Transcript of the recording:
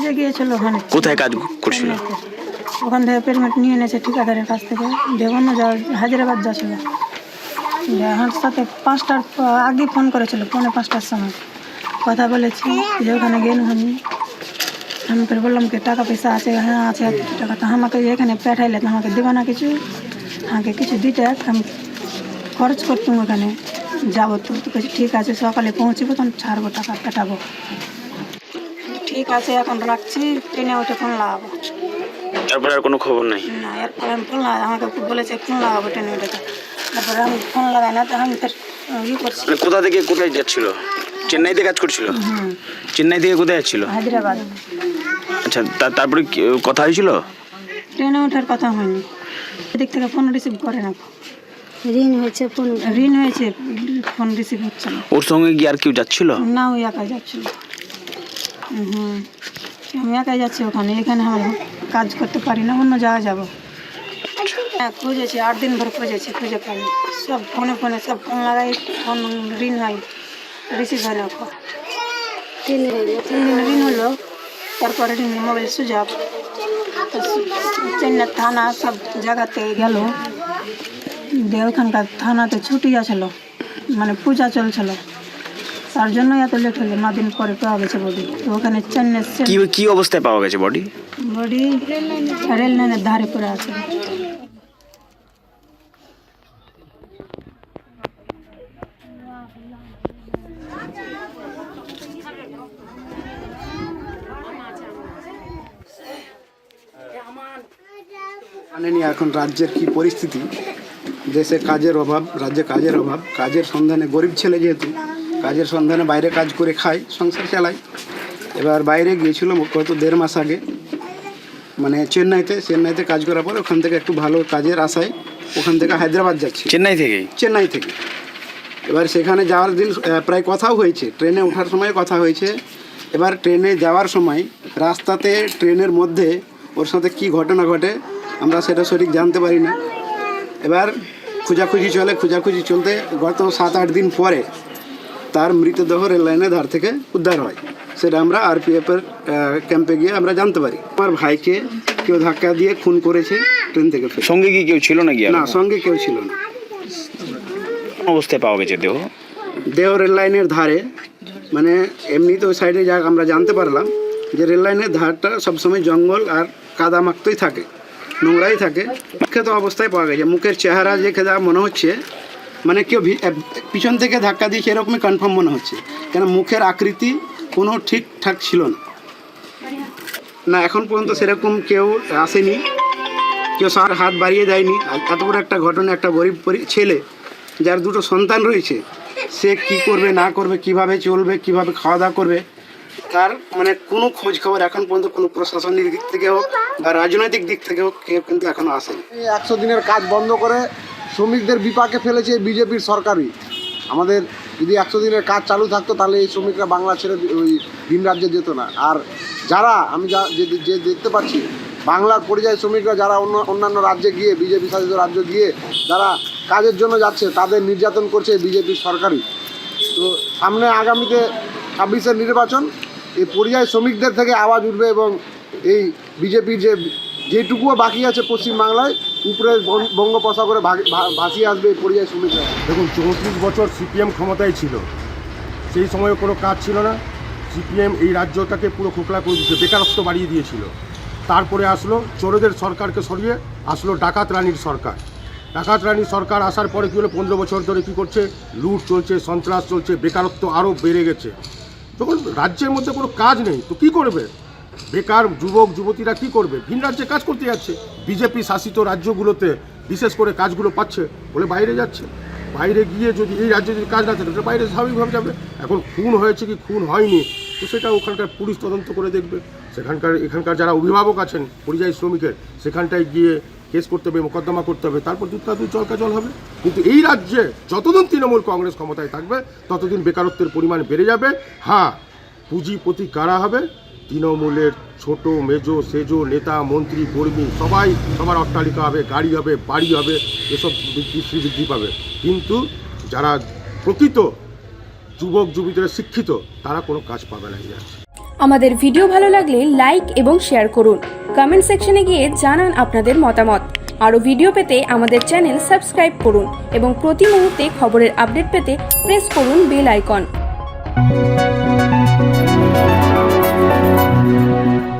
কাজে গিয়েছিল ওখানে। কোথায় কাজ করছিল? ওখান থেকে পেরমিট নিয়ে এনেছে ঠিকাদারের কাছ থেকে, দেবন্ন যাওয়া হায়দ্রাবাদ যাচ্ছিল। আমার সাথে 5টার আগে ফোন করেছিল, 4:45টার সময় কথা বলেছি যে ওখানে গেল আমি। আমি ফের বললাম কি টাকা পয়সা আছে? হ্যাঁ আছে টাকা। তো আমাকে এখানে পাঠাইলে তো আমাকে দেবো না কিছু, আমাকে কিছু দিতে, আমি খরচ করতাম ওখানে যাবো। তো কিছু ঠিক আছে, সকালে পৌঁছবো তখন ছাড়বো, টাকা পাঠাবো। ঠিক আছে এখন রাখছি, ট্রেনে উঠে ফোন লাগাবো। তারপরে আর কোনো খবর নাই? না, এরপরে আমি ফোন লাগাই, আমাকে বলেছে ফোন লাগাবো ট্রেনে উঠে। তারপরে আমি ফোন লাগাই না, তো আমি ফের করছি। কোথা থেকে কোথায় যাচ্ছিল? চেন্নাইতে কাজ করছিল? চেন্নাই থেকে কোথায় যাচ্ছিল? হায়দ্রাবাদ। আচ্ছা, তারপরে কথা হয়েছিল? ট্রেনে ওঠার কথা হয়নি, এদিক থেকে ফোন রিসিভ করে না। ঋণ হয়েছে, ফোন রিসিভ হচ্ছে না। ওর সঙ্গে কি আর কেউ যাচ্ছিল? না, ওই একাই যাচ্ছিল। আমি একাই যাচ্ছি ওখানে, এখানে আমার কাজ করতে পারি না, অন্য জায়গায় যাবো। হ্যাঁ খুঁজেছি, 8 দিন ভর খুঁজেছি, খুঁজে পাইনি। সব ফোনে সব ফোন লাগাই, ফোন ঋণ হয়, রিসিভ হয় না। 3 দিন ঋণ হলো, তারপরে মোবাইল সুইচ অফ। চেন্নাই থানা সব জায়গাতে গেল, দিয়ে ওখানকার থানাতে ছুটি আছিল, মানে পূজা চলছিল, তার জন্য এত লেট হলো। 9 দিন পরে পাওয়া গেছে বডি। তো ওখানে চেন্নাই কি অবস্থায় পাওয়া গেছে বডি? রেল লাইনের ধারে পড়ে আছে। জানেনই এখন রাজ্যের কি পরিস্থিতি, দেশে কাজের অভাব, রাজ্যে কাজের অভাব। কাজের সন্ধানে, গরিব ছেলে যেহেতু কাজের সন্ধানে বাইরে কাজ করে খায়, সংসার চালায়। এবার বাইরে গিয়েছিল গত 1.5 মাস আগে, মানে চেন্নাইতে কাজ করার পর ওখান থেকে একটু ভালো কাজের আশায় ওখান থেকে হায়দ্রাবাদ যাচ্ছে। চেন্নাই থেকে এবার সেখানে যাওয়ার দিন প্রায় কথাও হয়েছে, ট্রেনে ওঠার সময় কথা হয়েছে। এবার ট্রেনে যাওয়ার সময় রাস্তাতে ট্রেনের মধ্যে ওর সাথে কি ঘটনা ঘটে আমরা সেটা সঠিক জানতে পারি না। এবার খোঁজাখুঁজি চলতে গত 7-8 দিন পরে তার মৃতদেহ রেল লাইনের ধার থেকে উদ্ধার হয়। সেটা আমরা আরপিএফের ক্যাম্পে গিয়ে আমরা জানতে পারি। আমার ভাইকে কেউ ধাক্কা দিয়ে খুন করেছে ট্রেন থেকে। সঙ্গে কি কেউ ছিল নাকি? না, সঙ্গে কেউ ছিল না। অবস্থায় পাওয়া গেছে দেহ রেল লাইনের ধারে, মানে এমনি তো ওই সাইডে যা আমরা জানতে পারলাম যে রেল লাইনের ধারটা সবসময় জঙ্গল আর কাদামাক্তই থাকে, নোংরাই থাকে। ক্ষত অবস্থায় পাওয়া গেছে। মুখের চেহারা যে খেদা মনে হচ্ছে, মানে কেউ পিছন থেকে ধাক্কা দিয়েছে এরকমই কনফার্ম মনে হচ্ছে, কেন মুখের আকৃতি কোনো ঠিকঠাক ছিল না। এখন পর্যন্ত সেরকম কেউ আসেনি, কেউ সার হাত বাড়িয়ে দেয়নি। এত বড় একটা ঘটনা, একটা গরিব ছেলে যার 2টো সন্তান রয়েছে, সে কি করবে না করবে, কিভাবে চলবে, কিভাবে খাওয়া দাওয়া করবে, তার মানে কোনো খোঁজ খবর এখন পর্যন্ত কোনো প্রশাসনিক দিক থেকে হোক বা রাজনৈতিক দিক থেকে হোক কেউ কিন্তু এখনো আসেনি। 100 দিনের কাজ বন্ধ করে শ্রমিকদের বিপাকে ফেলেছে বিজেপির সরকারই। আমাদের যদি 100 দিনের কাজ চালু থাকতো তাহলে এই শ্রমিকরা বাংলা ছেড়ে ওই ভিন রাজ্যে যেত না। আর যারা আমি যে দেখতে পাচ্ছি বাংলার পরিযায়ী শ্রমিকরা যারা অন্যান্য রাজ্যে গিয়ে, বিজেপি শাসিত রাজ্যে গিয়ে যারা কাজের জন্য যাচ্ছে, তাদের নির্যাতন করছে বিজেপির সরকারই। তো সামনে আগামীতে 26-এর নির্বাচন, এই পরিযায়ী শ্রমিকদের থেকে আওয়াজ উঠবে এবং এই বিজেপির যেটুকুও বাকি আছে পশ্চিমবাংলায় উপরে বঙ্গোপসাগরে ভাসিয়ে আসবে এই পরিযায়ী শ্রমিকরা। দেখুন, 34 বছর সিপিএম ক্ষমতায় ছিল, সেই সময়ে কোনো কাজ ছিল না। সিপিএম এই রাজ্যটাকে পুরো খোকলা করে দিয়েছে, বেকারত্ব বাড়িয়ে দিয়েছিল। তারপরে আসলো চোরেদের সরকারকে সরিয়ে আসলো ডাকাত রানীর সরকার। ডাকাত রানীর সরকার আসার পরে কী হলো, 15 বছর ধরে কী করছে, লুট চলছে, সন্ত্রাস চলছে, বেকারত্ব আরও বেড়ে গেছে। যখন রাজ্যের মধ্যে কোনো কাজ নেই তো কী করবে বেকার যুবক যুবতীরা, কী করবে? ভিন রাজ্যে কাজ করতে যাচ্ছে। বিজেপি শাসিত রাজ্যগুলোতে বিশেষ করে কাজগুলো পাচ্ছে বলে বাইরে যাচ্ছে। বাইরে গিয়ে যদি এই রাজ্যে যদি কাজ না থাকে তাহলে বাইরে স্বাভাবিকভাবে যাবে। এখন খুন হয়েছে কি খুন হয়নি তো সেটা ওখানকার পুলিশ তদন্ত করে দেখবে। এখানকার যারা অভিভাবক আছেন পরিযায়ী শ্রমিকের, সেখানটায় গিয়ে কেস করতে হবে, মোকদ্দমা করতে হবে, তারপর দুধ জল হবে। কিন্তু এই রাজ্যে যতদিন তৃণমূল কংগ্রেস ক্ষমতায় থাকবে ততদিন বেকারত্বের পরিমাণ বেড়ে যাবে। হ্যাঁ, পুঁজিপতি কারা হবে? তৃণমূলের ছোট মেজো সেজো নেতা মন্ত্রী কর্মী সবার অট্টালিকা হবে, গাড়ি হবে, বাড়ি হবে, এসব বৃদ্ধি পাবে। কিন্তু যারা প্রকৃত যুবক যুবতীরা শিক্ষিত তারা কোনো কাজ পাবে না। আমাদের ভিডিও ভালো লাগলে লাইক এবং শেয়ার করুন। কমেন্ট সেকশনে গিয়ে জানান আপনাদের মতামত। আরও ভিডিও পেতে আমাদের চ্যানেল সাবস্ক্রাইব করুন এবং প্রতি মুহূর্তে খবরের আপডেট পেতে প্রেস করুন বেল আইকন।